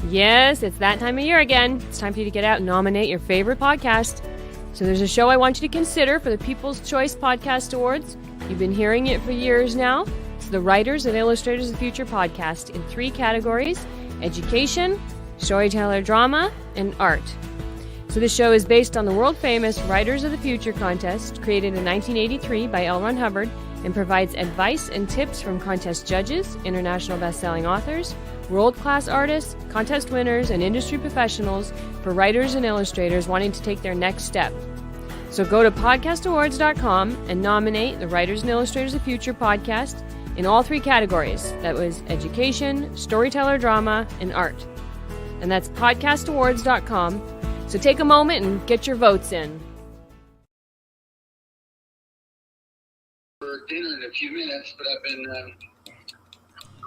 Yes, it's that time of year again. It's time for you to get out and nominate your favorite podcast. So there's a show I want you to consider for the People's Choice Podcast Awards. You've been hearing it for years now. It's the Writers and Illustrators of the Future podcast in 3 categories: education, storyteller drama, and art. So this show is based on the world-famous Writers of the Future contest, created in 1983 by L. Ron Hubbard, and provides advice and tips from contest judges, international best-selling authors, world-class artists, contest winners, and industry professionals for writers and illustrators wanting to take their next step. So go to podcastawards.com and nominate the Writers and Illustrators of the Future podcast in all 3 categories. That was education, storyteller drama, and art. And that's podcastawards.com. So take a moment and get your votes in. For dinner in a few minutes, but I've been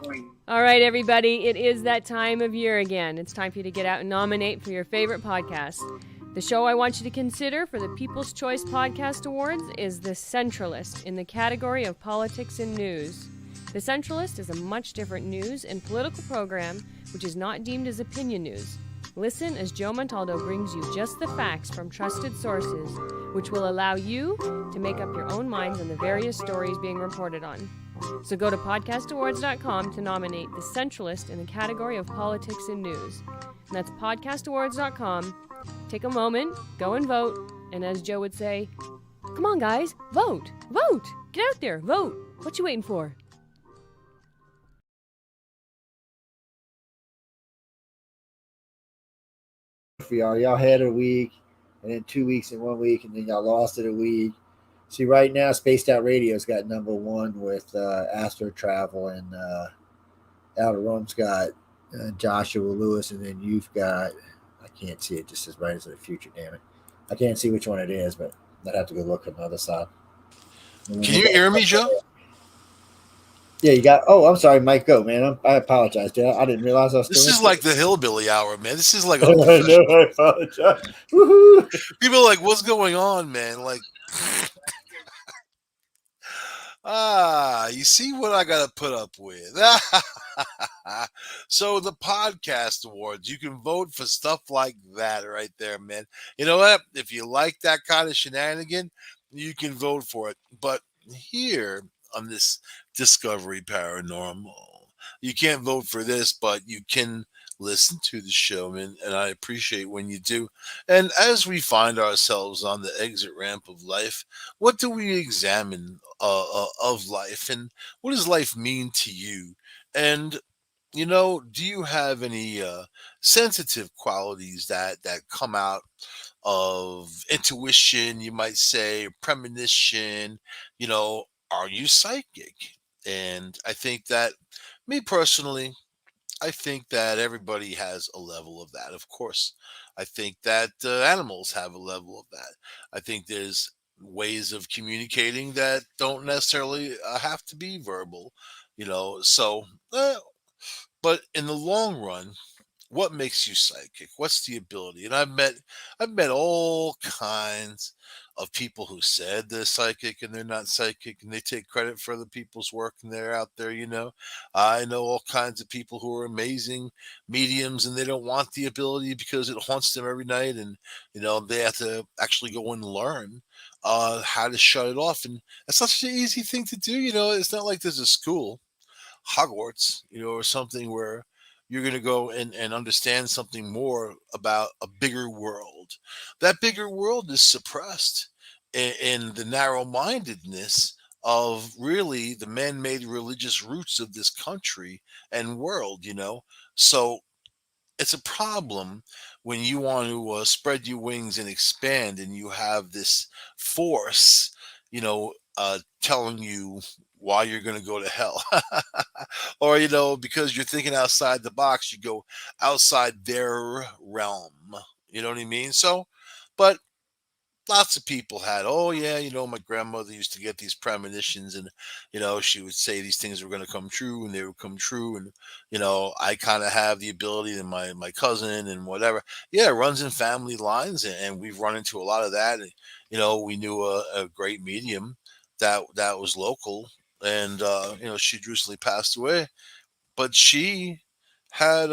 going. All right, everybody, it is that time of year again. It's time for you to get out and nominate for your favorite podcast. The show I want you to consider for the People's Choice Podcast Awards is The Centralist in the category of politics and news. The Centralist is a much different news and political program which is not deemed as opinion news. Listen as Joe Montaldo brings you just the facts from trusted sources, which will allow you to make up your own minds on the various stories being reported on. So go to podcastawards.com to nominate The Centralist in the category of politics and news. And that's podcastawards.com. Take a moment, go and vote, and as Joe would say, come on guys, vote, vote, get out there, vote. What you waiting for? For y'all had a week, and then 2 weeks in 1 week, and then y'all lost it a week. See, right now, Spaced Out Radio's got number 1 with Astro Travel, and Outer Rome's got Joshua Lewis, and then you've got, I can't see it, just says Writers of the Future, damn it. I can't see which one it is, but I'd have to go look on the other side. Can you hear me, Joe? Yeah, you got. Oh, I'm sorry, Mike. Go, man. I apologize, dude. I didn't realize I was. This is like the hillbilly hour, man. This is like I apologize. Woo-hoo. People are like, "What's going on, man?" Like, you see what I got to put up with. So the podcast awards, you can vote for stuff like that right there, man. You know what? If you like that kind of shenanigan, you can vote for it. But here on this Discovery Paranormal, you can't vote for this, but you can listen to the show, man, and I appreciate when you do. And as we find ourselves on the exit ramp of life, what do we examine of life, and what does life mean to you? And do you have any sensitive qualities that come out of intuition, you might say, premonition? Are you psychic? And I think that, me personally, I think that everybody has a level of that. Of course, I think that animals have a level of that. I think there's ways of communicating that don't necessarily have to be verbal, So, but in the long run, what makes you psychic? What's the ability? And I've met all kinds of people who said they're psychic and they're not psychic, and they take credit for other people's work, and they're out there. I know all kinds of people who are amazing mediums, and they don't want the ability because it haunts them every night, and they have to actually go and learn how to shut it off. And that's such an easy thing to do. It's not like there's a school, Hogwarts, or something where you're going to go and understand something more about a bigger world. That bigger world is suppressed in the narrow-mindedness of really the man-made religious roots of this country and world. So it's a problem when you want to spread your wings and expand, and you have this force, telling you why you're going to go to hell. Or, because you're thinking outside the box, you go outside their realm. You know what I mean? So, but lots of people had, oh yeah, my grandmother used to get these premonitions, and she would say these things were going to come true, and they would come true. And I kind of have the ability, and my cousin and whatever, yeah, it runs in family lines, and we've run into a lot of that. And, we knew a great medium that was local, and she recently passed away, but she had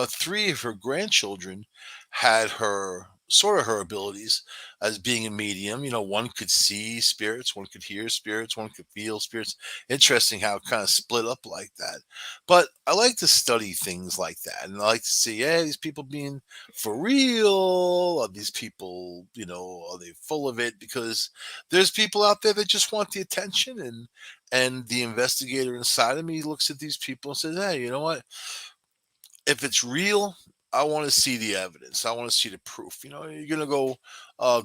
three of her grandchildren had her sort of her abilities as being a medium. One could see spirits, one could hear spirits, one could feel spirits. Interesting how it kind of split up like that. But I like to study things like that, and I like to see, hey, these people being for real? Are these people, are they full of it? Because there's people out there that just want the attention, and the investigator inside of me looks at these people and says, hey, you know what? If it's real, I want to see the evidence. I want to see the proof. You're gonna go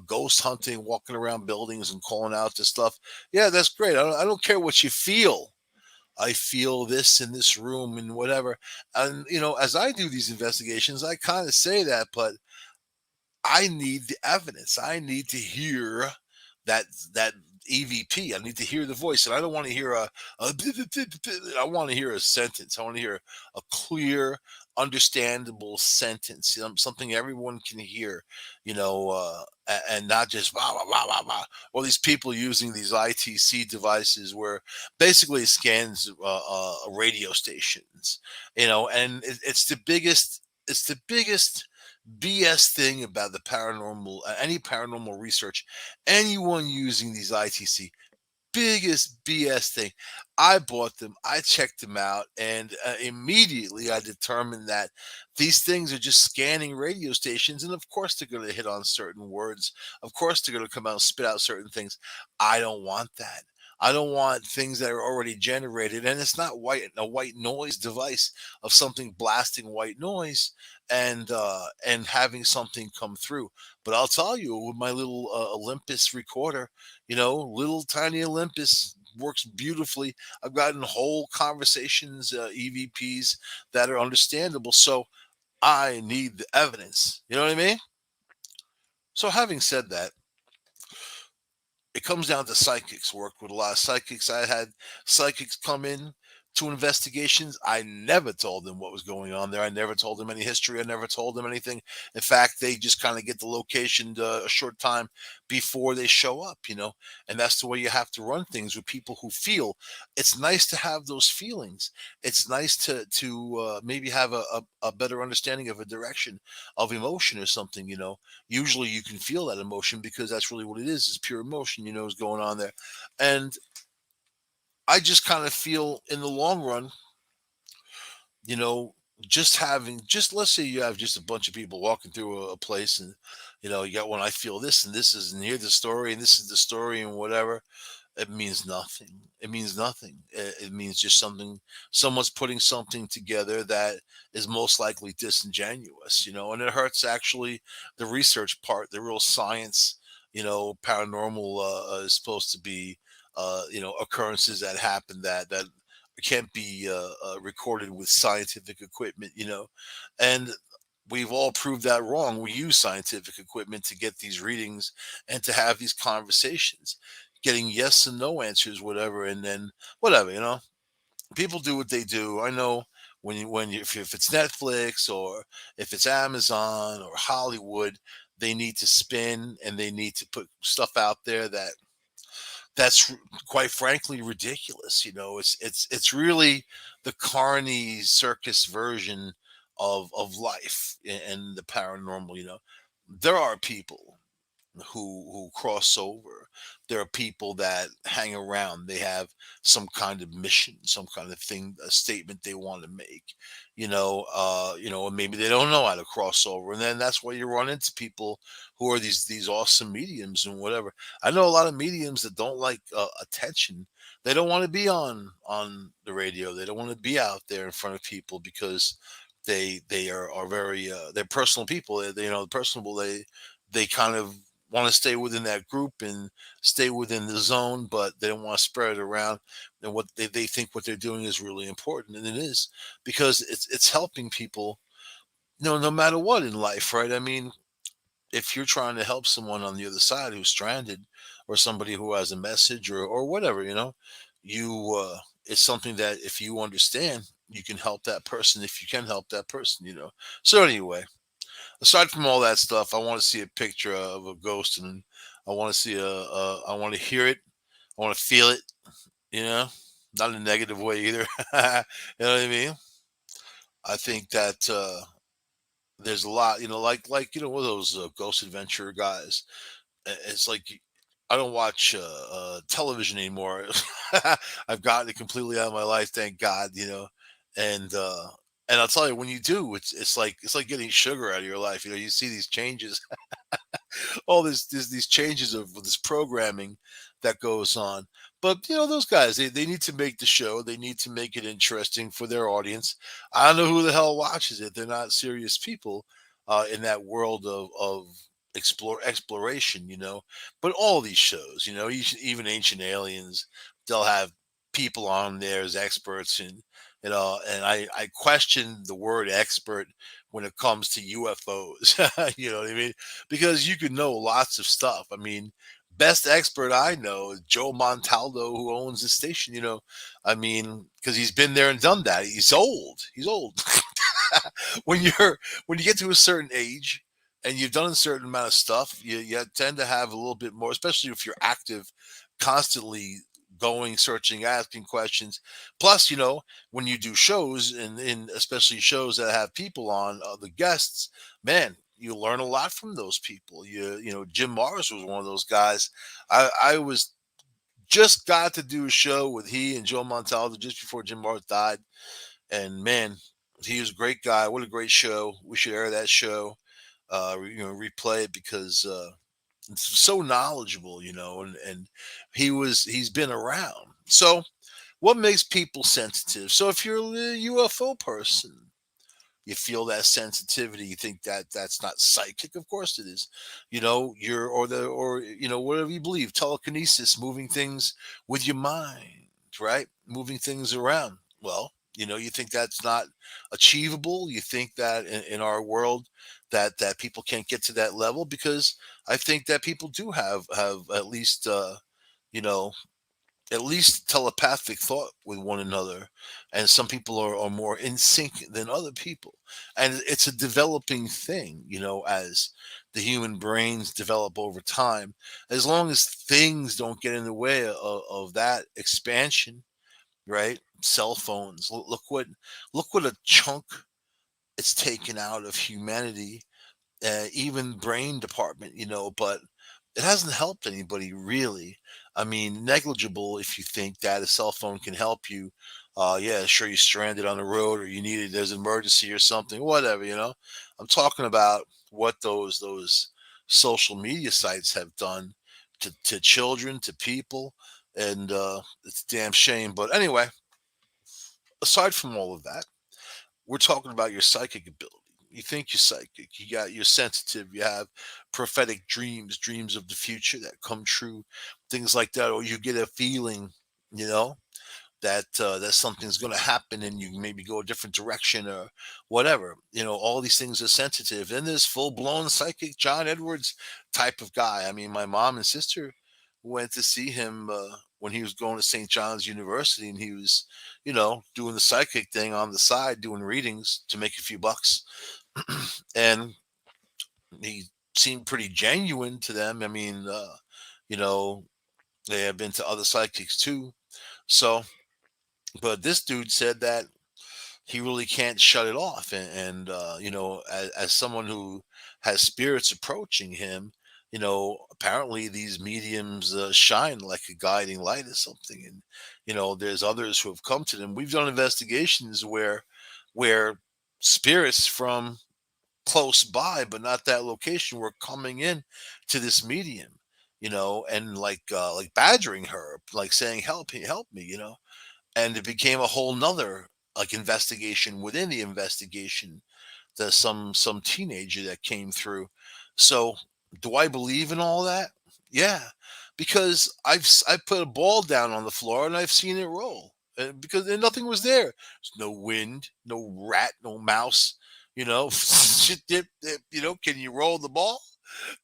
ghost hunting, walking around buildings and calling out this stuff. Yeah, that's great. I don't care what you feel. I feel this in this room and whatever. And as I do these investigations, I kind of say that, but I need the evidence. I need to hear that that EVP. I need to hear the voice, and I don't want to hear a I want to hear a sentence. I want to hear a clear, understandable sentence. Something everyone can hear. And not just blah blah blah blah blah. Or these people using these ITC devices where basically it scans radio stations. And it's the biggest. It's the biggest BS thing about the paranormal, any paranormal research, anyone using these ITC, biggest BS thing. I bought them, I checked them out, and immediately I determined that these things are just scanning radio stations, and of course they're going to hit on certain words. Of course they're going to come out and spit out certain things. I don't want that. I don't want things that are already generated, and it's not a white noise device of something blasting white noise and having something come through. But I'll tell you, with my little Olympus recorder, little tiny Olympus works beautifully. I've gotten whole conversations, EVPs that are understandable. So I need the evidence. You know what I mean? So having said that, it comes down to psychics. Worked with a lot of psychics. I had psychics come in to investigations. I never told them what was going on there. I never told them any history. I never told them anything. In fact, they just kind of get the location a short time before they show up, and that's the way you have to run things with people who feel. It's nice to have those feelings. It's nice to maybe have a better understanding of a direction of emotion or something. Usually you can feel that emotion because that's really what it is. It's pure emotion, is going on there. And I just kind of feel in the long run, you know, just let's say you have just a bunch of people walking through a place and, you got one, I feel this and this is, and here's the story and this is the story and whatever. It means nothing. It means nothing. It means just someone's putting something together that is most likely disingenuous, and it hurts actually the research part, the real science, paranormal is supposed to be, occurrences that happen that can't be recorded with scientific equipment, and we've all proved that wrong. We use scientific equipment to get these readings and to have these conversations, getting yes and no answers, whatever, and then whatever, people do what they do. I know if it's Netflix or if it's Amazon or Hollywood, they need to spin and they need to put stuff out there that's quite frankly ridiculous. It's really the carny circus version of life and the paranormal. There are people who cross over. There are people that hang around. They have some kind of mission, some kind of thing, a statement they want to make. And maybe they don't know how to cross over, and then that's why you run into people who are these awesome mediums and whatever. I know a lot of mediums that don't like attention. They don't want to be on the radio. They don't want to be out there in front of people because they are very they're personal people. Personable. They kind of want to stay within that group and stay within the zone, but they don't want to spread it around. And what they think what they're doing is really important, and it is because it's helping people, no matter what in life, right? I mean, if you're trying to help someone on the other side who's stranded, or somebody who has a message, or whatever, you it's something that if you understand, you can help that person if you can help that person. So anyway, aside from all that stuff, I want to see a picture of a ghost, and I want to see I want to hear it. I want to feel it, you know, not in a negative way either. You know what I mean? I think that there's a lot, one of those ghost adventure guys. It's like I don't watch television anymore. I've gotten it completely out of my life, thank God. And and I'll tell you, when you do, it's like getting sugar out of your life. You see these changes, all these changes of this programming that goes on. But those guys, they need to make the show. They need to make it interesting for their audience. I don't know who the hell watches it. They're not serious people in that world of exploration. But all these shows, even Ancient Aliens, they'll have people on there as experts, and I question the word expert when it comes to UFOs. You know what I mean? Because you could know lots of stuff. I mean, best expert I know is Joe Montaldo, who owns the station. I mean, because he's been there and done that. He's old. He's old. When you get to a certain age and you've done a certain amount of stuff, you tend to have a little bit more, especially if you're active, constantly going, searching, asking questions. Plus, when you do shows, and especially shows that have people on, the guests, man, you learn a lot from those people. Jim Morris was one of those guys. I was just got to do a show with he and Joe Montaldo just before Jim Morris died, and man, he was a great guy. What a great show! We should air that show. Replay it because it's so knowledgeable. And he's been around. So what makes people sensitive? So if you're a UFO person, you feel that sensitivity, you think that that's not psychic. Of course it is. You're or whatever you believe, telekinesis, moving things with your mind, right? Moving things around. Well, you think that's not achievable. You think that in our world that people can't get to that level, because I think that people do have at least you know at least telepathic thought with one another, and some people are more in sync than other people, and it's a developing thing, as the human brains develop over time. As long as things don't get in the way of that expansion, right? Cell phones, look what a chunk it's taken out of humanity, even brain department, but it hasn't helped anybody really. I mean, negligible if you think that a cell phone can help you. Yeah, sure, you're stranded on the road or there's an emergency or something, whatever, I'm talking about what those social media sites have done to children, to people, and it's a damn shame. But anyway, aside from all of that, we're talking about your psychic ability. You think you're psychic. You're sensitive. You have prophetic dreams of the future that come true, things like that, or you get a feeling, you know, that something's going to happen, and you maybe go a different direction or whatever. All these things are sensitive. Then there's full blown psychic John Edwards type of guy. I mean, my mom and sister went to see him when he was going to St. John's University, and he was, doing the psychic thing on the side, doing readings to make a few bucks, and he seemed pretty genuine to them. I mean, you know, they have been to other psychics too. So, but this dude said that he really can't shut it off, and as someone who has spirits approaching him, apparently these mediums shine like a guiding light or something. And there's others who have come to them. We've done investigations where spirits from close by but not that location were coming in to this medium, and like badgering her, like saying, help me, and it became a whole nother like investigation within the investigation. There's some teenager that came through. So do I believe in all that? Yeah, because I put a ball down on the floor and I've seen it roll, because nothing was there. There's no wind, no rat, no mouse. Shit, can you roll the ball?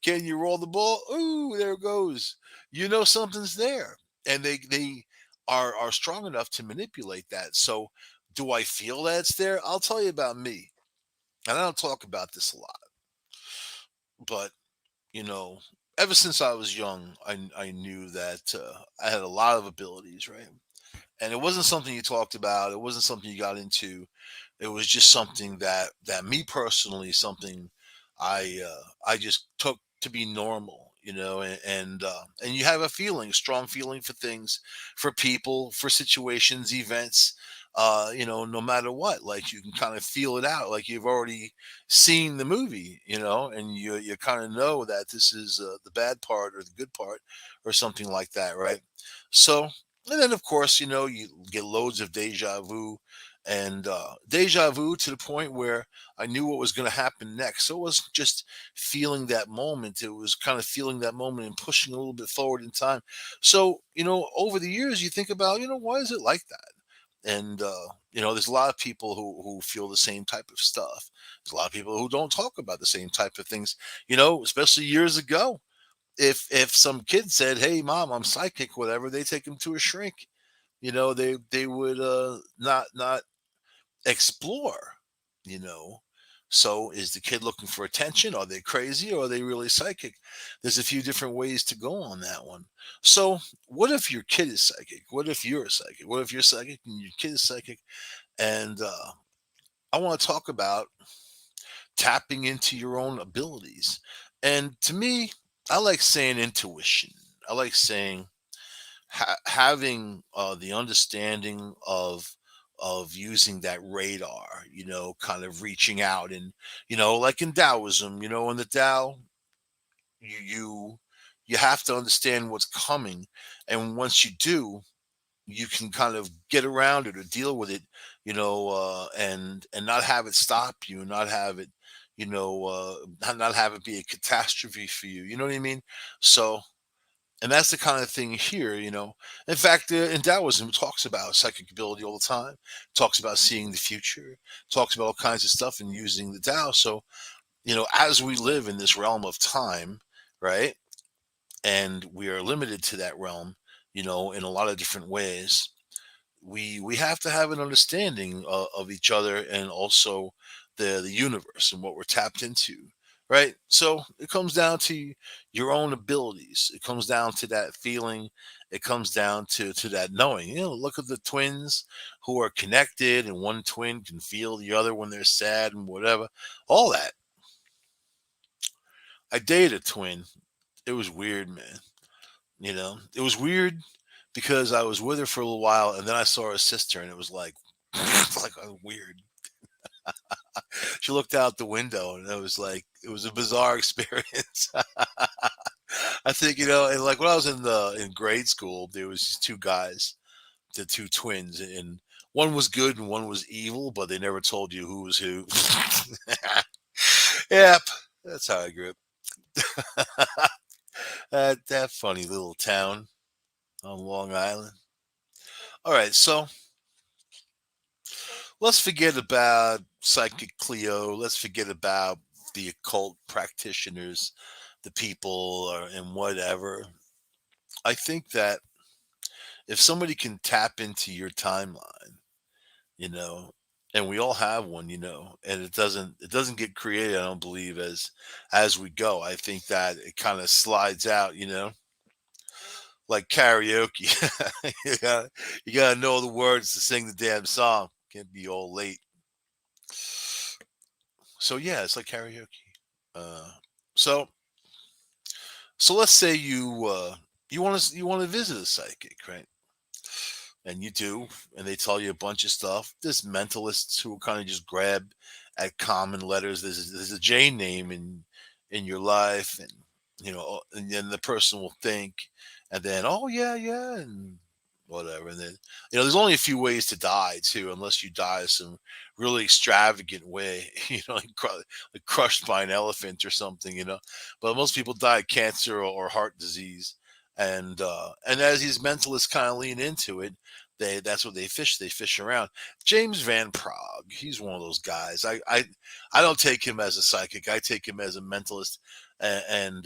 Can you roll the ball? Ooh, there it goes. Something's there, and they are strong enough to manipulate that. So, do I feel that it's there? I'll tell you about me, and I don't talk about this a lot, but you know, ever since I was young, I knew that I had a lot of abilities, right? And it wasn't something you talked about. It wasn't something you got into. It was just something that me personally, something I just took to be normal, and you have a feeling, strong feeling for things, for people, for situations, events, no matter what. Like you can kind of feel it out, like you've already seen the movie, and you kind of know that this is the bad part or the good part or something like that, right? So, and then of course, you get loads of deja vu, and deja vu to the point where I knew what was going to happen next. So it wasn't just feeling that moment; it was kind of feeling that moment and pushing a little bit forward in time. So over the years, you think about, why is it like that? And there's a lot of people who feel the same type of stuff. There's a lot of people who don't talk about the same type of things. Especially years ago, if some kid said, "Hey, mom, I'm psychic," whatever, they take him to a shrink. They would not explore, you know. So is the kid looking for attention? Are they crazy or are they really psychic? There's a few different ways to go on that one. So what if your kid is psychic? What if you're a psychic? What if you're psychic and your kid is psychic? And I want to talk about tapping into your own abilities. And to me, I like saying intuition. I like saying having the understanding of using that radar, kind of reaching out, and like in Taoism, in the Tao, you you you have to understand what's coming, and once you do, you can kind of get around it or deal with it, and not have it stop you, not have it, not have it be a catastrophe for you. You know what I mean? So, and that's the kind of thing here, In fact, in Taoism, it talks about psychic ability all the time. Talks about seeing the future. Talks about all kinds of stuff and using the Tao. So, as we live in this realm of time, right, and we are limited to that realm, in a lot of different ways, we have to have an understanding of each other and also the universe and what we're tapped into, right? So it comes down to your own abilities. It comes down to that feeling. It comes down to that knowing. Look at the twins who are connected, and one twin can feel the other when they're sad and whatever. All that. I dated a twin. It was weird, man. It was weird because I was with her for a little while, and then I saw her sister, and it was like, like weird. She looked out the window, and it was a bizarre experience. I think and like when I was in grade school, there was two guys, the two twins, and one was good and one was evil, but they never told you who was who. Yep, that's how I grew up. That funny little town on Long Island. All right, so let's forget about psychic Cleo. Let's forget about the occult practitioners, the people, and whatever. I think that if somebody can tap into your timeline, you know, and we all have one, and it doesn't get created, I don't believe, as we go. I think that it kind of slides out, like karaoke. You gotta know the words to sing the damn song. Can't be all late. So yeah, it's like karaoke. Uh, so so let's say you want to visit a psychic, right? And you do, and they tell you a bunch of stuff. There's mentalists who kind of just grab at common letters. There's a J name in your life, and and then the person will think, and then oh yeah, yeah, and whatever, and then there's only a few ways to die too, unless you die some really extravagant way, like crushed by an elephant or something, But most people die of cancer or heart disease, and as these mentalists kind of lean into it, that's what they fish around. James Van Prague, he's one of those guys. I don't take him as a psychic. I take him as a mentalist. And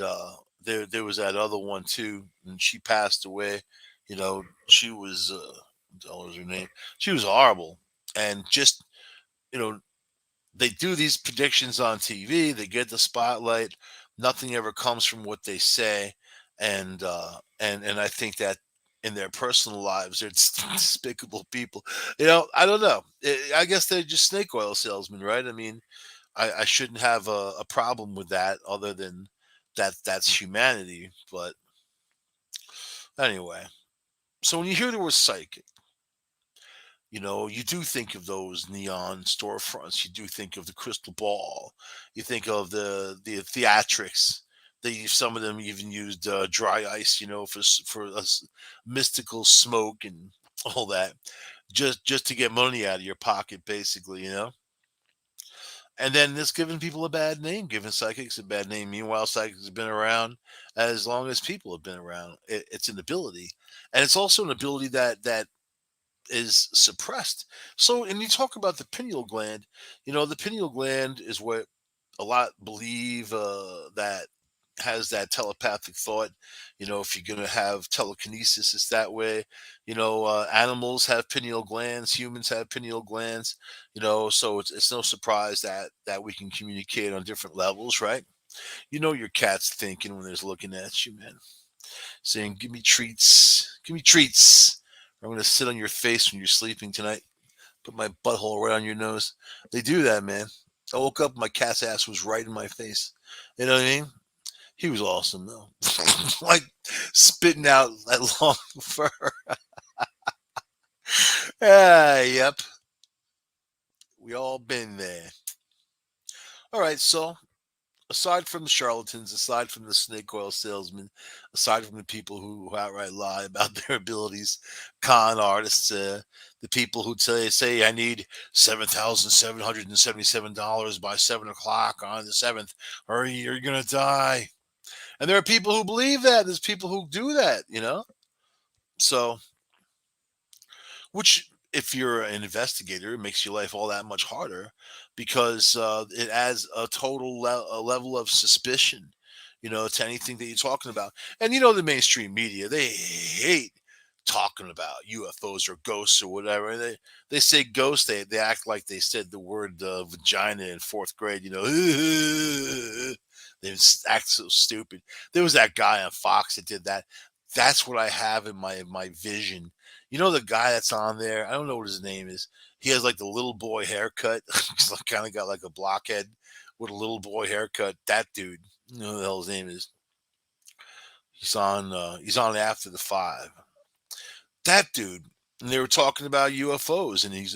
there was that other one too, and she passed away. She was what was her name? She was horrible, and just you know they do these predictions on TV. They get the spotlight. Nothing ever comes from what they say, and I think that. in their personal lives. They're despicable people. I don't know. I guess they're just snake oil salesmen, right? I mean, I shouldn't have a problem with that, other than that's humanity. But anyway, so when you hear the word psychic, you do think of those neon storefronts. You do think of the crystal ball. You think of the theatrics. Some of them even used dry ice, for mystical smoke and all that, just to get money out of your pocket, basically. And then this giving people a bad name, giving psychics a bad name. Meanwhile, psychics have been around as long as people have been around. It's an ability, and it's also an ability that is suppressed. So, and you talk about the pineal gland. The pineal gland is what a lot believe that has that telepathic thought. If you're going to have telekinesis, it's that way. Animals have pineal glands, humans have pineal glands. So it's no surprise that we can communicate on different levels, right? Your cat's thinking when they're looking at you, man, saying, "Give me treats, give me treats. I'm going to sit on your face when you're sleeping tonight. Put my butthole right on your nose." They do that, man. I woke up, my cat's ass was right in my face. You know what I mean? He was awesome, though. Like spitting out that long fur. Yep. We all been there. All right, so aside from the charlatans, aside from the snake oil salesmen, aside from the people who outright lie about their abilities, con artists, the people who say I need $7,777 by 7 o'clock on the 7th, or you're gonna die. And there are people who believe that. There's people who do that. So, which, if you're an investigator, it makes your life all that much harder, because it adds a total a level of suspicion, to anything that you're talking about. And the mainstream media, they hate talking about UFOs or ghosts or whatever. They say ghosts, they act like they said the word vagina in fourth grade. They act so stupid. There was that guy on Fox that did that. That's what I have in my vision. The guy that's on there, I don't know what his name is. He has like the little boy haircut. He's kind of got like a blockhead with a little boy haircut. That dude, who the hell his name is. He's on after the five. That dude. And they were talking about UFOs, and he's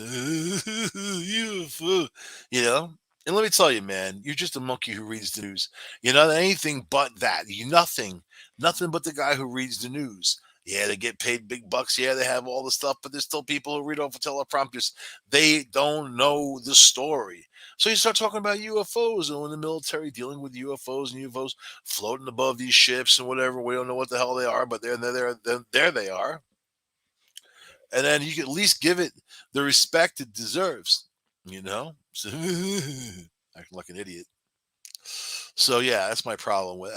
UFO, you know. And let me tell you, man, you're just a monkey who reads the news. You're not anything but that. You nothing but the guy who reads the news. Yeah, they get paid big bucks. Yeah, they have all the stuff, but there's still people who read off of teleprompters. They don't know the story. So you start talking about UFOs, and in the military dealing with UFOs and UFOs floating above these ships and whatever. We don't know what the hell they are, but there they are. And then you can at least give it the respect it deserves, So, acting like an idiot. So yeah, that's my problem with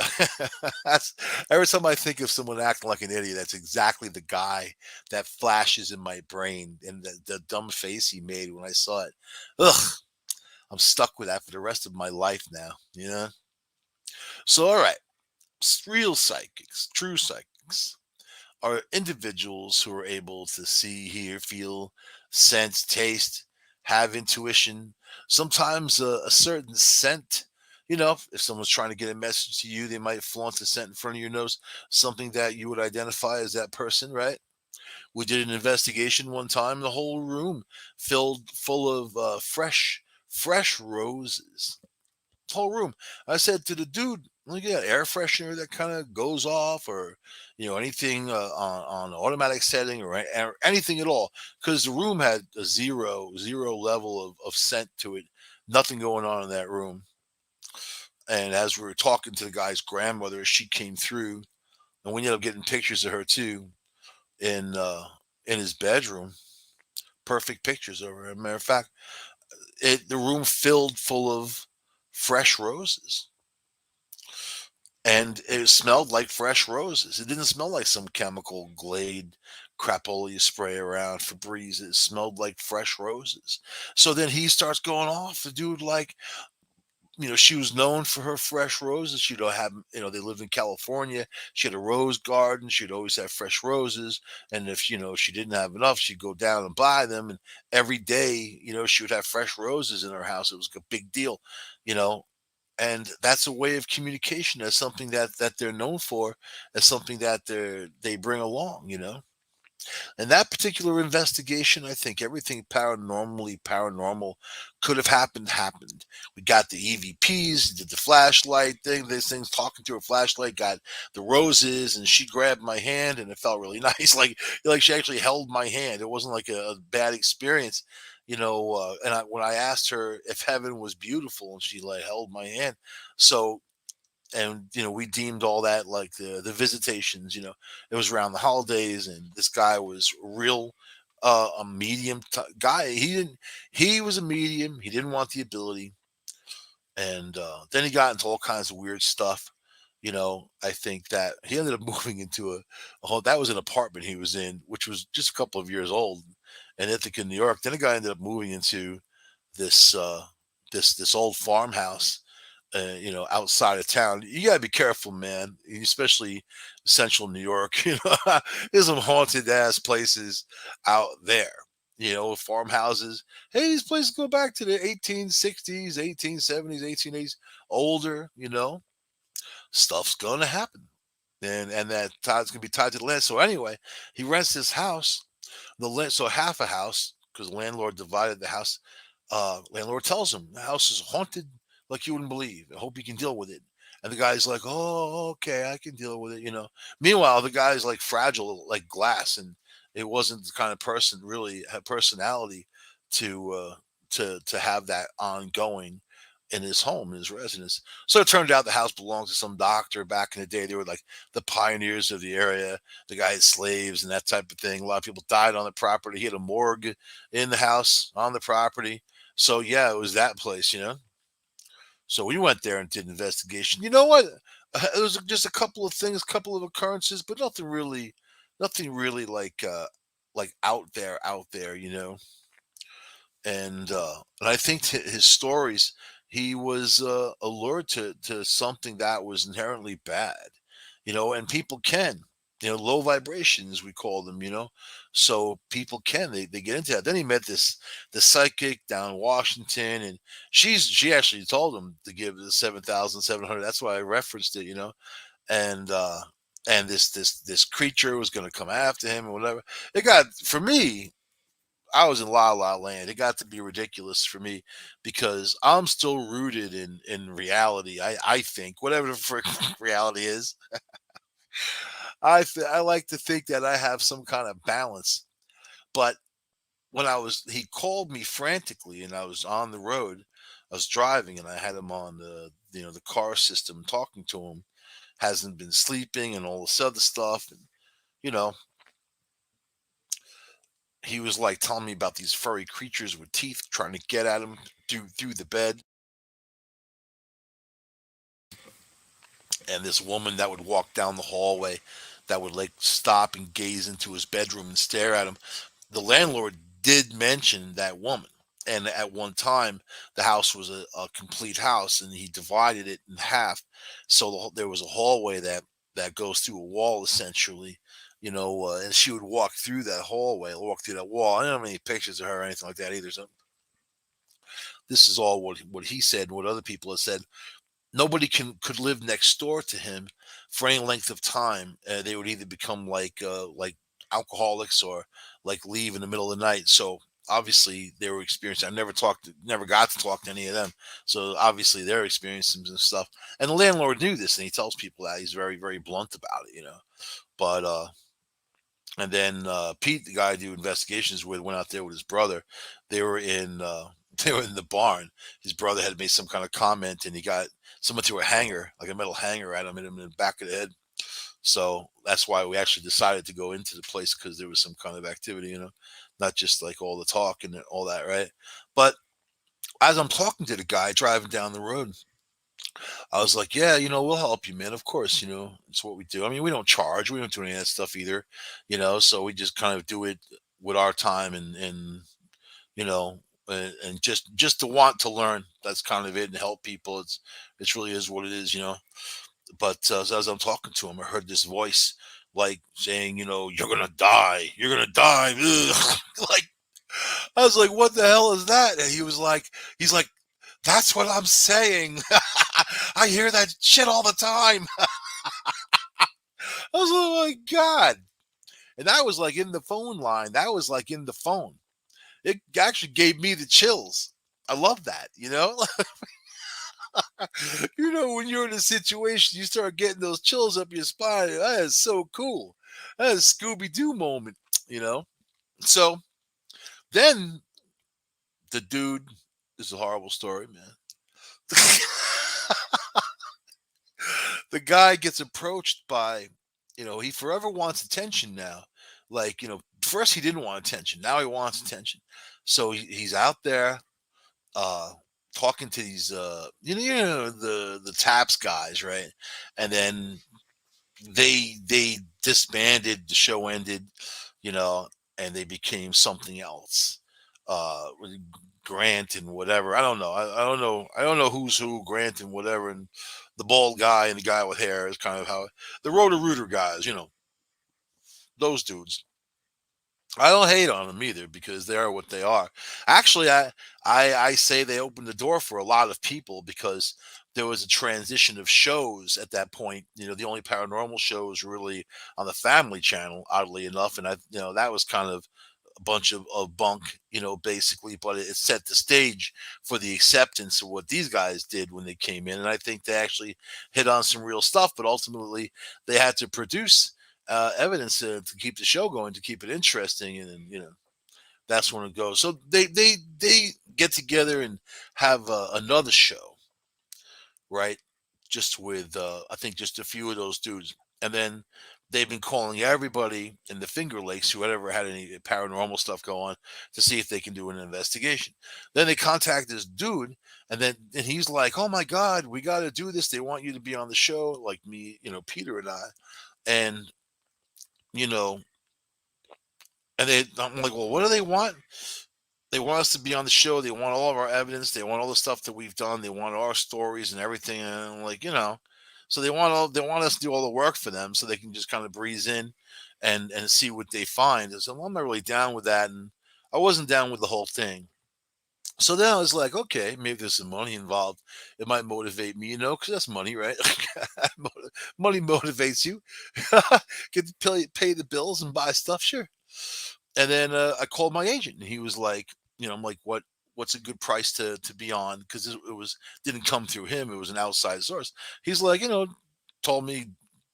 that's every time I think of someone acting like an idiot, that's exactly the guy that flashes in my brain, and the dumb face he made when I saw it. Ugh, I'm stuck with that for the rest of my life now. So all right, real psychics, true psychics, are individuals who are able to see, hear, feel, sense, taste, have intuition, sometimes a certain scent. If someone's trying to get a message to you, they might flaunt the scent in front of your nose, something that you would identify as that person, right? We did an investigation one time, the whole room filled full of fresh roses, whole room. I said to the dude, "Look at that air freshener that kind of goes off, or anything on automatic setting, or anything at all," because the room had a zero level of scent to it, nothing going on in that room. And as we were talking to the guy's grandmother, she came through, and we ended up getting pictures of her too in his bedroom. Perfect pictures of her. As a matter of fact, the room filled full of fresh roses. And it smelled like fresh roses. It didn't smell like some chemical Glade crapola you spray around Febreze. It smelled like fresh roses. So then he starts going off. The dude, like, she was known for her fresh roses. She'd have, they lived in California. She had a rose garden. She'd always have fresh roses. And if, she didn't have enough, she'd go down and buy them. And every day, she would have fresh roses in her house. It was a big deal, you know. And that's a way of communication. That's something that they're known for. That's something that they bring along, In that particular investigation, I think everything paranormal could have happened. We got the EVPs, did the flashlight thing, this thing's talking through a flashlight, got the roses, and she grabbed my hand, and it felt really nice. Like she actually held my hand. It wasn't like a bad experience, when I asked her if heaven was beautiful, and she like held my hand. So, and we deemed all that like the visitations. It was around the holidays, and this guy was real, a medium guy. He was a medium. He didn't want the ability. And then he got into all kinds of weird stuff. I think that he ended up moving into a whole, that was an apartment he was in, which was just a couple of years old, in Ithaca, New York. Then a guy ended up moving into this this old farmhouse, outside of town. You gotta be careful, man, especially central New York. There's some haunted ass places out there. Farmhouses. Hey, these places go back to the 1860s, 1870s, 1880s. Older, stuff's gonna happen, and that tide's gonna be tied to the land. So anyway, he rents this house. The land, so half a house, because the landlord divided the house. Landlord tells him the house is haunted like you wouldn't believe. I hope you can deal with it. And the guy's like, "Oh, okay, I can deal with it." Meanwhile, the guy's like fragile, like glass, and it wasn't the kind of person really had personality to have that ongoing in his home, in his residence. So it turned out the house belonged to some doctor back in the day. They were like the pioneers of the area. The guy had slaves and that type of thing. A lot of people died on the property. He had a morgue in the house on the property. So yeah, it was that place. So we went there and did an investigation. You know what? It was just a couple of things, couple of occurrences, but nothing really like out there. And I think his stories, he was allured to something that was inherently bad, and people can, low vibrations, we call them, so people can, they get into that. Then he met the psychic down in Washington, and she actually told him to give the 7,700. That's why I referenced it, and this creature was going to come after him and whatever. It got, for me, I was in La La Land. It got to be ridiculous for me because I'm still rooted in reality. I think whatever the frick reality is, I like to think that I have some kind of balance. But when he called me frantically, and I was on the road. I was driving, and I had him on the car system, talking to him. Hasn't been sleeping and all this other stuff, and you know he was like telling me about these furry creatures with teeth trying to get at him through the bed, and this woman that would walk down the hallway that would like stop and gaze into his bedroom and stare at him. The landlord did mention that woman, and at one time the house was a complete house, and he divided it in half, so there was a hallway that goes through a wall essentially. And she would walk through that hallway, walk through that wall. I don't have any pictures of her or anything like that either. So this is all what he said and what other people have said. Nobody could live next door to him for any length of time. They would either become like alcoholics or like leave in the middle of the night. So obviously they were experiencing. I never got to talk to any of them. So obviously they're experiencing some stuff. And the landlord knew this, and he tells people that he's very, very blunt about it. But and then Pete, the guy I do investigations with, went out there with his brother. They were in they were in the barn. His brother had made some kind of comment, and he got someone threw a hanger, like a metal hanger, at him, hit him in the back of the head. So that's why we actually decided to go into the place, because there was some kind of activity, not just like all the talk and all that, right? But as I'm talking to the guy driving down the road, I was like, yeah, we'll help you, man. Of course, it's what we do. I mean, we don't charge. We don't do any of that stuff either, so we just kind of do it with our time and you know, and just to want to learn. That's kind of it, and help people. It's really is what it is, you know. But as I'm talking to him, I heard this voice like saying, you know, you're gonna die, you're gonna die. Like I was like, what the hell is that? And he's like, that's what I'm saying. I hear that shit all the time. I was like, oh my God. And that was like in the phone line. That was like in the phone. It actually gave me the chills. I love that, you know? You know, when you're in a situation, you start getting those chills up your spine. That is so cool. That is a Scooby Doo moment, you know? So then the dude this is a horrible story, man. The guy gets approached by, you know, he forever wants attention now. Like, you know, first he didn't want attention. Now he wants attention. So he's out there uh talking to these you know the taps guys, right? And then they disbanded, the show ended, you know, and they became something else. With Grant and whatever. I don't know. I don't know. I don't know who's who, Grant and whatever, and the bald guy and the guy with hair is kind of how the Roto Rooter guys, you know, those dudes. I don't hate on them either because they are what they are. Actually, I say they opened the door for a lot of people because there was a transition of shows at that point. You know, the only paranormal shows really on the Family Channel, oddly enough, and you know, that was kind of a bunch of bunk, you know, basically. But it set the stage for the acceptance of what these guys did when they came in, and I think they actually hit on some real stuff. But ultimately, they had to produce evidence to keep the show going, to keep it interesting, and you know that's when it goes. So they get together and have another show, right? Just with I think just a few of those dudes, and then they've been calling everybody in the Finger Lakes who ever had any paranormal stuff go on to see if they can do an investigation. Then they contact this dude, and he's like, "Oh my God, we got to do this. They want you to be on the show, like me, you know, Peter and I." And you know, I'm like, well, what do they want? They want us to be on the show. They want all of our evidence. They want all the stuff that we've done. They want our stories and everything. And I'm like, you know, so they want us to do all the work for them so they can just kind of breeze in and see what they find. And so well, I'm not really down with that. And I wasn't down with the whole thing. So then I was like, okay, maybe there's some money involved. It might motivate me, you know, because that's money, right? Money motivates you. Get to pay the bills and buy stuff, sure. And then I called my agent, and he was like, you know, I'm like, what's a good price to be on? Because it was didn't come through him; it was an outside source. He's like, you know, told me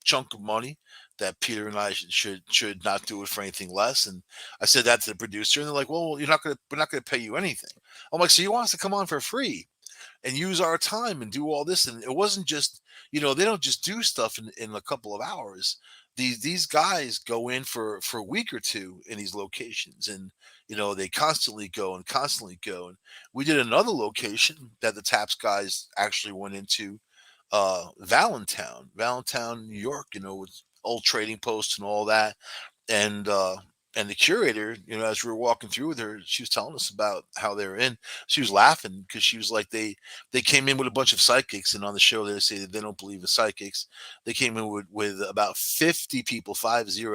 chunk of money that Peter and I should not do it for anything less. And I said that to the producer, and they're like, well, we're not gonna pay you anything. I'm like, so you want us to come on for free and use our time and do all this? And it wasn't just, you know, they don't just do stuff in a couple of hours. These guys go in for a week or two in these locations, and you know they constantly go and constantly go. And we did another location that the Taps guys actually went into, Valentine, New York, you know, with old trading posts and all that. And and the curator, you know, as we were walking through with her, she was telling us about how they were in. She was laughing because she was like, they came in with a bunch of psychics, and on the show they say that they don't believe in psychics. They came in with about 50 people, 50,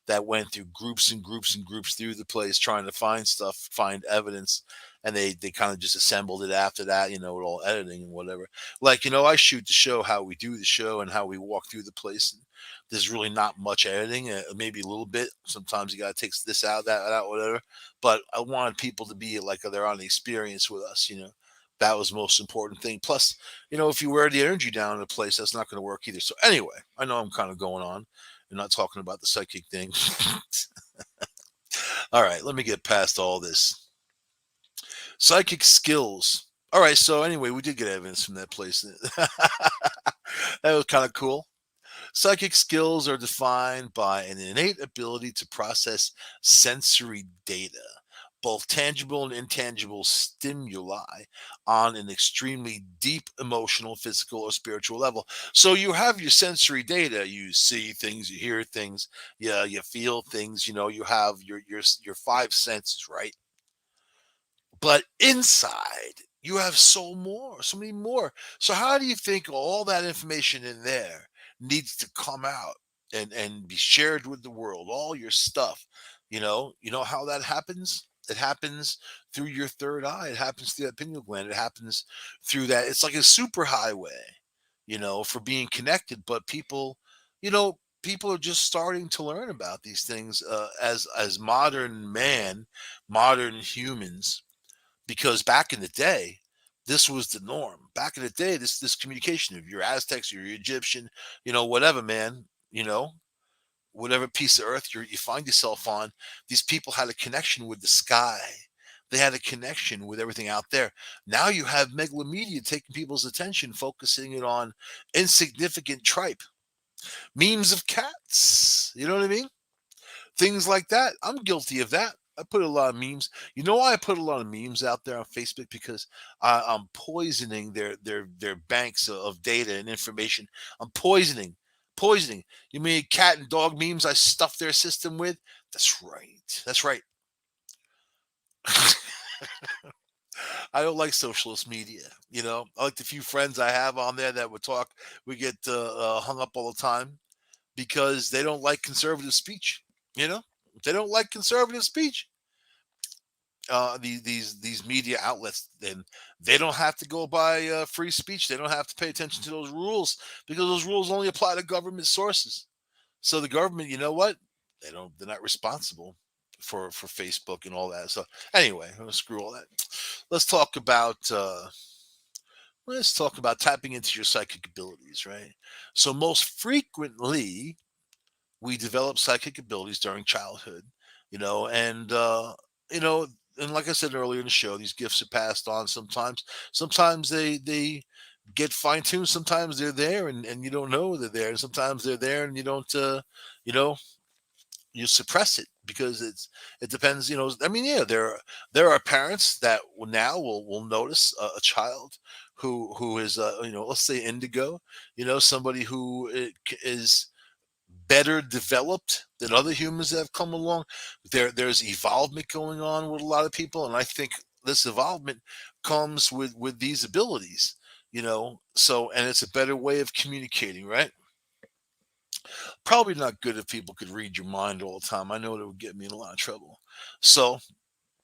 that went through groups and groups and groups through the place trying to find stuff, find evidence, and they kind of just assembled it after that, you know, with all editing and whatever. Like, you know, I shoot the show how we do the show and how we walk through the place. There's really not much editing, maybe a little bit. Sometimes you got to take this out, that out, whatever. But I wanted people to be like they're on the experience with us, you know. That was the most important thing. Plus, you know, if you wear the energy down in a place, that's not going to work either. So anyway, I know I'm kind of going on and not talking about the psychic thing. All right, let me get past all this. Psychic skills. All right, so anyway, we did get evidence from that place. That was kind of cool. Psychic skills are defined by an innate ability to process sensory data, both tangible and intangible stimuli, on an extremely deep emotional, physical, or spiritual level. So you have your sensory data. You see things, you hear things, you feel things. You know, you have your five senses, right? But inside, you have so many more. So how do you think all that information in there needs to come out and be shared with the world? All your stuff, you know how that happens. It happens through your third eye. It happens through that pineal gland. It happens through that. It's like a super highway, for being connected. But people are just starting to learn about these things as modern man, modern humans, because back in the day, this was the norm. Back in the day, this communication, if you're Aztecs, you're Egyptian, whatever, man, you know, whatever piece of earth you find yourself on, these people had a connection with the sky. They had a connection with everything out there. Now you have megalomedia taking people's attention, focusing it on insignificant tripe, memes of cats. You know what I mean? Things like that. I'm guilty of that. I put a lot of memes. You know why I put a lot of memes out there on Facebook? Because I'm poisoning their banks of data and information. I'm poisoning. You mean cat and dog memes I stuff their system with? That's right. That's right. I don't like socialist media. I like the few friends I have on there that would talk. We get hung up all the time because they don't like conservative speech. You know, they don't like conservative speech. These media outlets, then they don't have to go by free speech. They don't have to pay attention to those rules because those rules only apply to government sources. So the government, you know what? They're not responsible for Facebook and all that. So anyway, screw all that. Let's talk about tapping into your psychic abilities, right? So most frequently we develop psychic abilities during childhood, you know, and you know, and like I said earlier in the show, these gifts are passed on sometimes. Sometimes they get fine tuned. Sometimes they're there and you don't know they're there. And sometimes they're there and you don't, you know, you suppress it because it depends. I mean, yeah, there are parents that will notice a child who is, let's say indigo, somebody who is better developed than other humans that have come along. There's evolvement going on with a lot of people, and I think this evolvement comes with these abilities. So and it's a better way of communicating, right? Probably not good if people could read your mind all the time. I know it would get me in a lot of trouble. So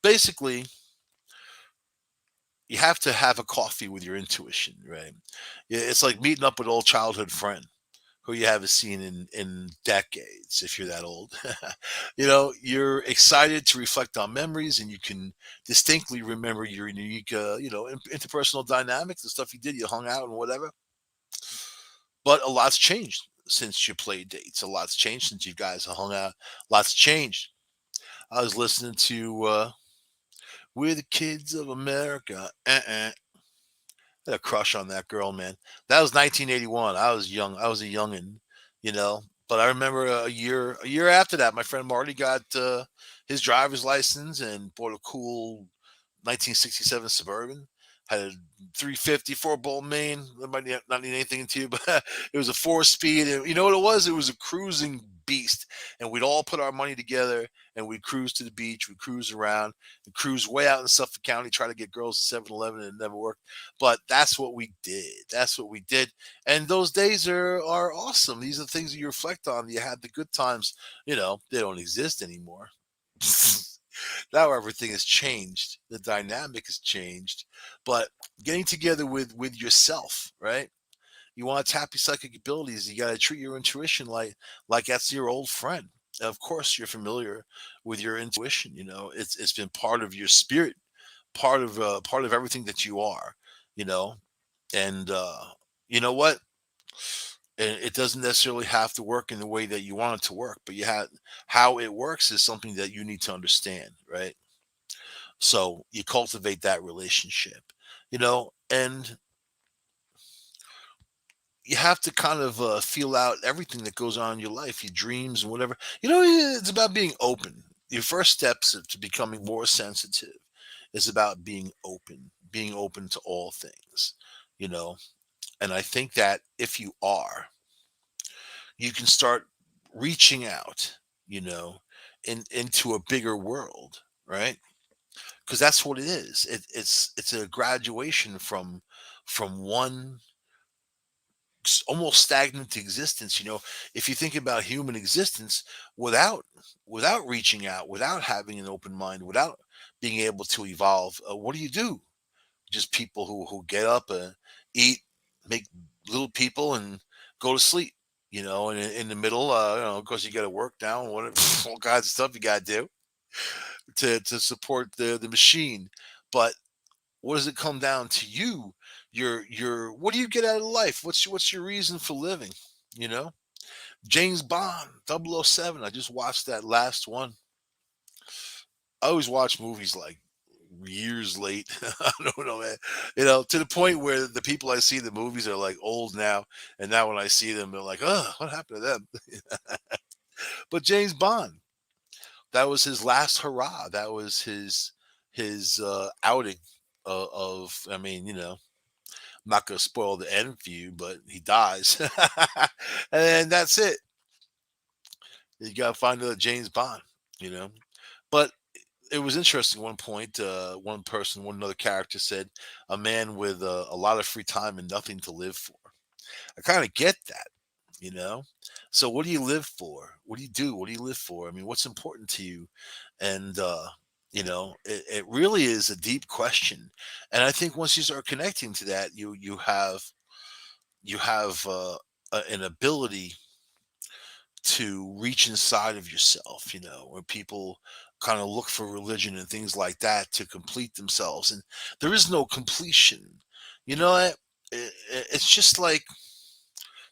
basically, you have to have a coffee with your intuition, right? It's like meeting up with an old childhood friend who you haven't seen in decades, if you're that old. You're excited to reflect on memories, and you can distinctly remember your unique, interpersonal dynamics, the stuff you did, you hung out and whatever. But a lot's changed since your play dates. A lot's changed since you guys have hung out. Lots changed. I was listening to "We're the Kids of America." I had a crush on that girl, man. That was 1981. I was young. I was a youngin, you know. But I remember a year after that, my friend Marty got his driver's license and bought a cool 1967 Suburban. Had a 350 4-bolt main. That might not need anything to you, but it was a 4-speed. And you know what it was? It was a cruising beast. And we'd all put our money together and we'd cruise to the beach. We'd cruise around and cruise way out in Suffolk County, try to get girls to 7-Eleven, and it never worked. But that's what we did. That's what we did. And those days are awesome. These are things that you reflect on. You had the good times. They don't exist anymore. Now everything has changed. The dynamic has changed. But getting together with yourself, right? You want to tap your psychic abilities. You got to treat your intuition like that's your old friend. Of course, you're familiar with your intuition. It's been part of your spirit, part of everything that you are. You know, and you know what? It doesn't necessarily have to work in the way that you want it to work, but how it works is something that you need to understand, right? So you cultivate that relationship, and you have to kind of feel out everything that goes on in your life, your dreams and whatever. It's about being open. Your first steps to becoming more sensitive is about being open to all things, you know. And I think that if you are, you can start reaching out, into a bigger world, right? because that's what it is. It's a graduation from one almost stagnant existence. If you think about human existence without reaching out, without having an open mind, without being able to evolve, what do? Just people who get up and eat, make little people, and go to sleep. And in the middle, of course, you got to work now and what all kinds of stuff you got to do to support the machine. But what does it come down to you? Your what do you get out of life? What's your reason for living? You know, James Bond 007. I just watched that last one. I always watch movies like years late. I don't know, man. To the point where the people I see in the movies are like old now, and now when I see them, they're like, "Oh, what happened to them?" But James Bond, that was his last hurrah. That was his outing of. I mean, I'm not gonna spoil the end for you, but he dies, and that's it. You gotta find another James Bond, you know. But it was interesting. One point, one another character said, "A man with a lot of free time and nothing to live for." I kind of get that, you know. So, what do you live for? What do you do? What do you live for? I mean, what's important to you? And it really is a deep question. And I think once you start connecting to that, you have an ability to reach inside of yourself, where people kind of look for religion and things like that to complete themselves. And there is no completion. You know, it, it's just like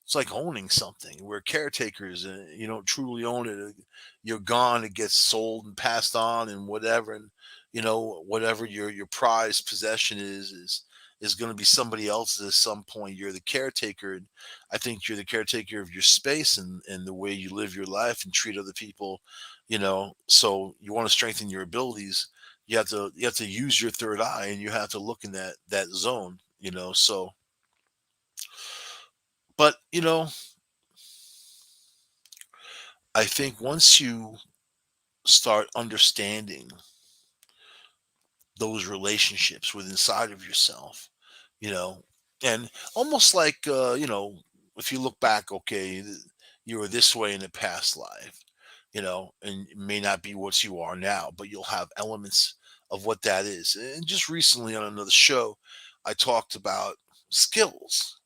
it's like owning something. We're caretakers, and you don't truly own it. You're gone. It gets sold and passed on, and whatever. And whatever your prized possession is going to be somebody else's at some point. You're the caretaker. And I think you're the caretaker of your space and the way you live your life and treat other people. So you want to strengthen your abilities. You have to use your third eye, and you have to look in that zone. So but I think once you start understanding those relationships with inside of yourself, you know, and almost like, if you look back, okay, you were this way in the past life, and it may not be what you are now, but you'll have elements of what that is. And just recently on another show, I talked about skills,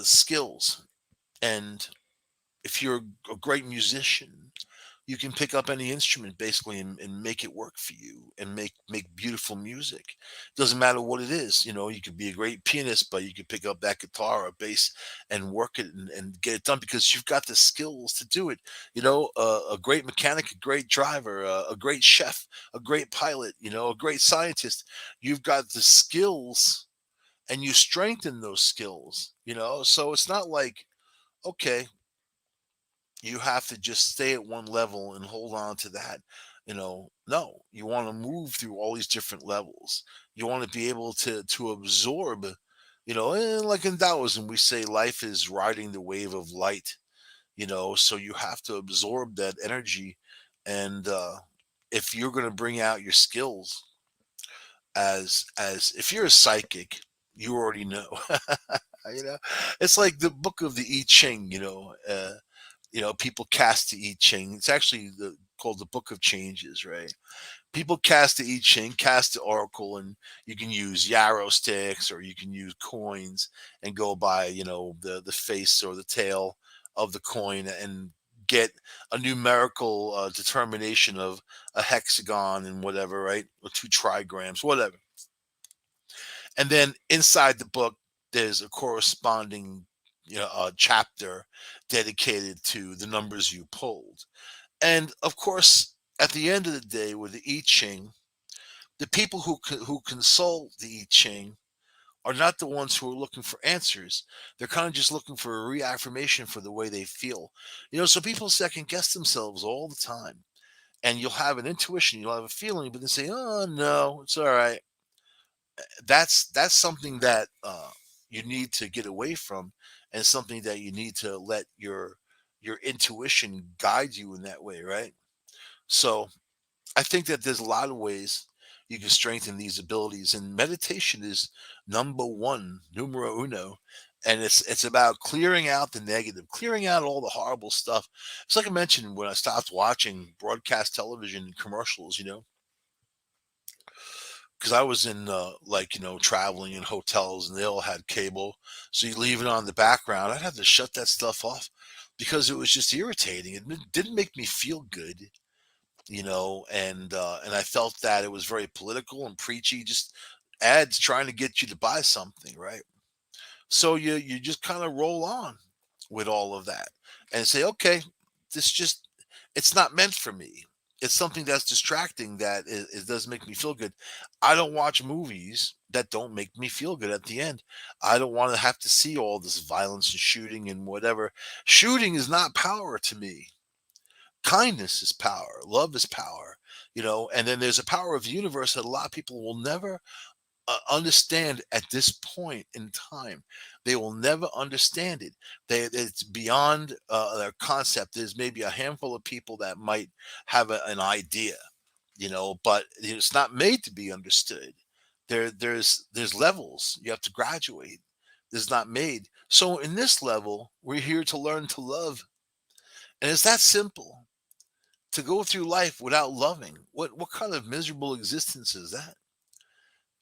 skills. And if you're a great musician, you can pick up any instrument basically and make it work for you and make beautiful music. Doesn't matter what it is. You could be a great pianist, but you could pick up that guitar or bass and work it and get it done because you've got the skills to do it. A great mechanic, a great driver, a great chef, a great pilot, a great scientist. You've got the skills and you strengthen those skills. So it's not like, okay, you have to just stay at one level and hold on to that. No, you want to move through all these different levels. You want to be able to absorb, and like in Taoism, we say life is riding the wave of light, so you have to absorb that energy. And if you're going to bring out your skills as if you're a psychic, you already know. you know it's like the book of the I Ching. People cast the I Ching. It's actually called the Book of Changes, right? People cast the I Ching, cast the Oracle, and you can use yarrow sticks or you can use coins and go by, the face or the tail of the coin and get a numerical determination of a hexagon and whatever, right? Or two trigrams, whatever. And then inside the book, there's a corresponding, chapter dedicated to the numbers you pulled. And of course, at the end of the day, with the I Ching, the people who consult the I Ching are not the ones who are looking for answers. They're kind of just looking for a reaffirmation for the way they feel. So people second guess themselves all the time. And you'll have an intuition, you'll have a feeling, but they say, "Oh no, it's all right." That's something that you need to get away from, and something that you need to let your intuition guide you in that way, right? So I think that there's a lot of ways you can strengthen these abilities. And meditation is number one, numero uno. And it's about clearing out the negative, clearing out all the horrible stuff. It's like I mentioned when I stopped watching broadcast television and commercials, because I was in traveling in hotels and they all had cable, so you leave it on the background. I'd have to shut that stuff off because it was just irritating. Didn't make me feel good, and I felt that it was very political and preachy, just ads trying to get you to buy something, right? So you just kind of roll on with all of that and say, okay, this just it's not meant for me. It's something that's distracting that it doesn't make me feel good. I don't watch movies that don't make me feel good at the end. I don't want to have to see all this violence and shooting and whatever. Shooting is not power to me. Kindness is power. Love is power. And then there's a power of the universe that a lot of people will never understand at this point in time. They will never understand it. It's beyond their concept. There's maybe a handful of people that might have an idea, but it's not made to be understood. There's levels. You have to graduate. It's not made. So in this level, we're here to learn to love, and it's that simple. To go through life without loving, what kind of miserable existence is that?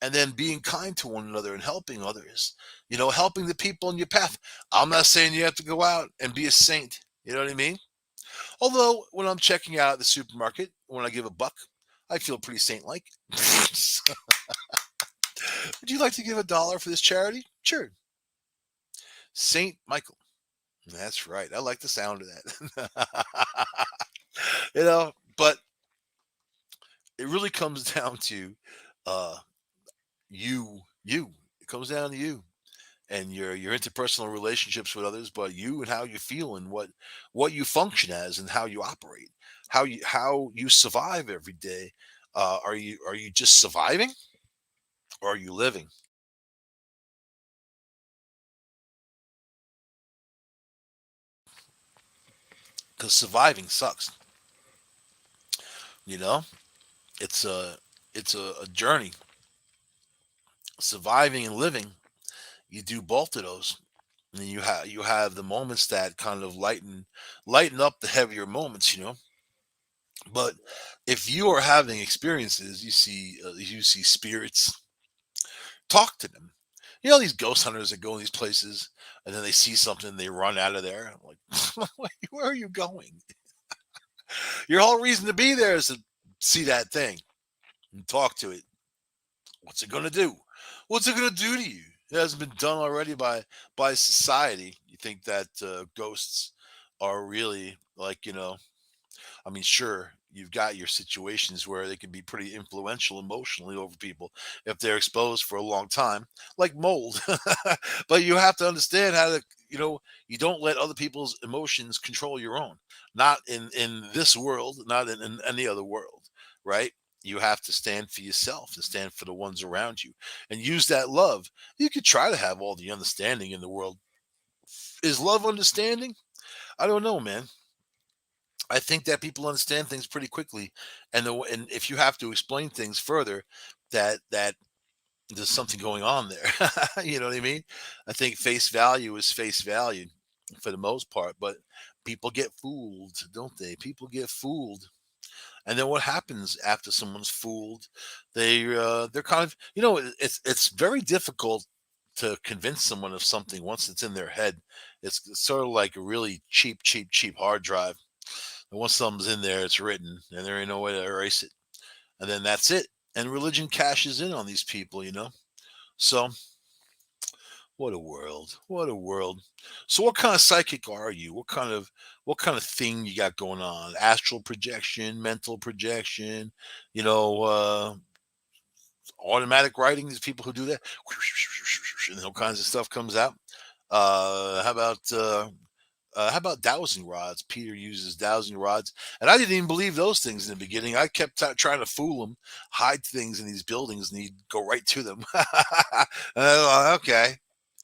And then being kind to one another and helping others, helping the people in your path. I'm not saying you have to go out and be a saint. You know what I mean? Although when I'm checking out at the supermarket, when I give a buck, I feel pretty saint-like. Would you like to give $1 for this charity? Sure. Saint Michael. That's right. I like the sound of that. But it really comes down to uh, you. It comes down to you and your interpersonal relationships with others, but you and how you feel and what you function as and how you operate, how you survive every day. Are you just surviving, or are you living? Because surviving sucks. You know, it's a journey. Surviving and living, you do both of those. And you have the moments that kind of lighten up the heavier moments. But if you are having experiences, you see spirits, talk to them. These ghost hunters that go in these places and then they see something and they run out of there. I'm like, where are you going? Your whole reason to be there is to see that thing and talk to it. What's it going to do? What's it going to do to you? It hasn't been done already by society. You think that ghosts are really like, I mean, sure, you've got your situations where they can be pretty influential emotionally over people if they're exposed for a long time, like mold. But you have to understand how to, you don't let other people's emotions control your own. Not in this world, not in any other world, right? You have to stand for yourself and stand for the ones around you and use that love. You could try to have all the understanding in the world. Is love understanding? I don't know, man. I think that people understand things pretty quickly, and if you have to explain things further, that there's something going on there. You know what I mean? I think face value is face value for the most part, but people get fooled, don't they? People get fooled, and then what happens after someone's fooled? They're kind of it's very difficult to convince someone of something once it's in their head. It's sort of like a really cheap hard drive, and once something's in there, it's written, and there ain't no way to erase it. And then that's it. And religion cashes in on these people. So what a world! What a world! So what kind of psychic are you? What kind of thing you got going on? Astral projection, mental projection, you know, uh, automatic writing. There's people who do that, and all kinds of stuff comes out. Uh, how about uh, how about dowsing rods? Peter uses dowsing rods, and I didn't even believe those things in the beginning. I kept trying to fool him, hide things in these buildings, and he'd go right to them. And I was like, okay,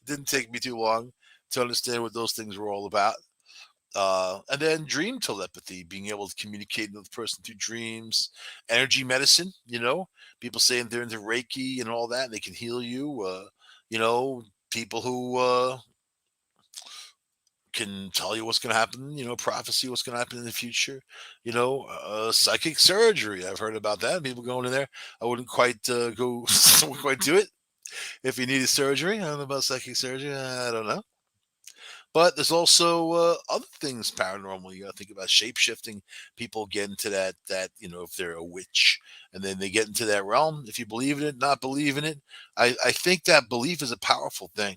didn't take me too long to understand what those things were all about. And then dream telepathy, being able to communicate with the person through dreams, energy medicine, people saying they're into Reiki and all that, and they can heal you. People who can tell you what's going to happen, prophecy, what's going to happen in the future, psychic surgery. I've heard about that. People going in there. I wouldn't quite go, wouldn't quite do it if you needed surgery. I don't know about psychic surgery. I don't know. But there's also other things paranormal. You got to think about shape shifting. People get into that if they're a witch, and then they get into that realm. If you believe in it, not believe in it, I think that belief is a powerful thing.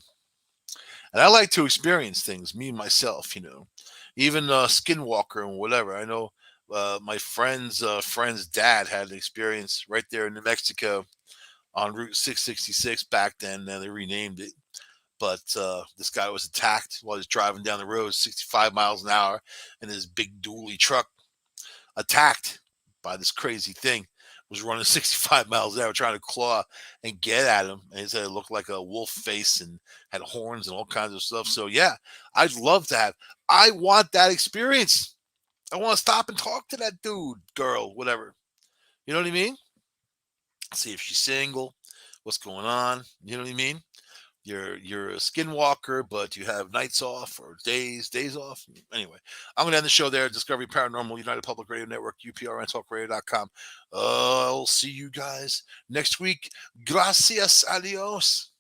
And I like to experience things, me myself. Even Skinwalker and whatever. I know my friend's dad had an experience right there in New Mexico on Route 666 back then. Now they renamed it. But this guy was attacked while he was driving down the road 65 miles an hour in his big dually truck, attacked by this crazy thing, was running 65 miles an hour trying to claw and get at him. And he said it looked like a wolf face and had horns and all kinds of stuff. So, yeah, I'd love to have. I want that experience. I want to stop and talk to that dude, girl, whatever. You know what I mean? See if she's single, what's going on. You know what I mean? You're a skinwalker, but you have nights off or days off. Anyway, I'm gonna end the show there. Discovery Paranormal, United Public Radio Network, UPRNTalkRadio.com. I'll see you guys next week. Gracias, adios.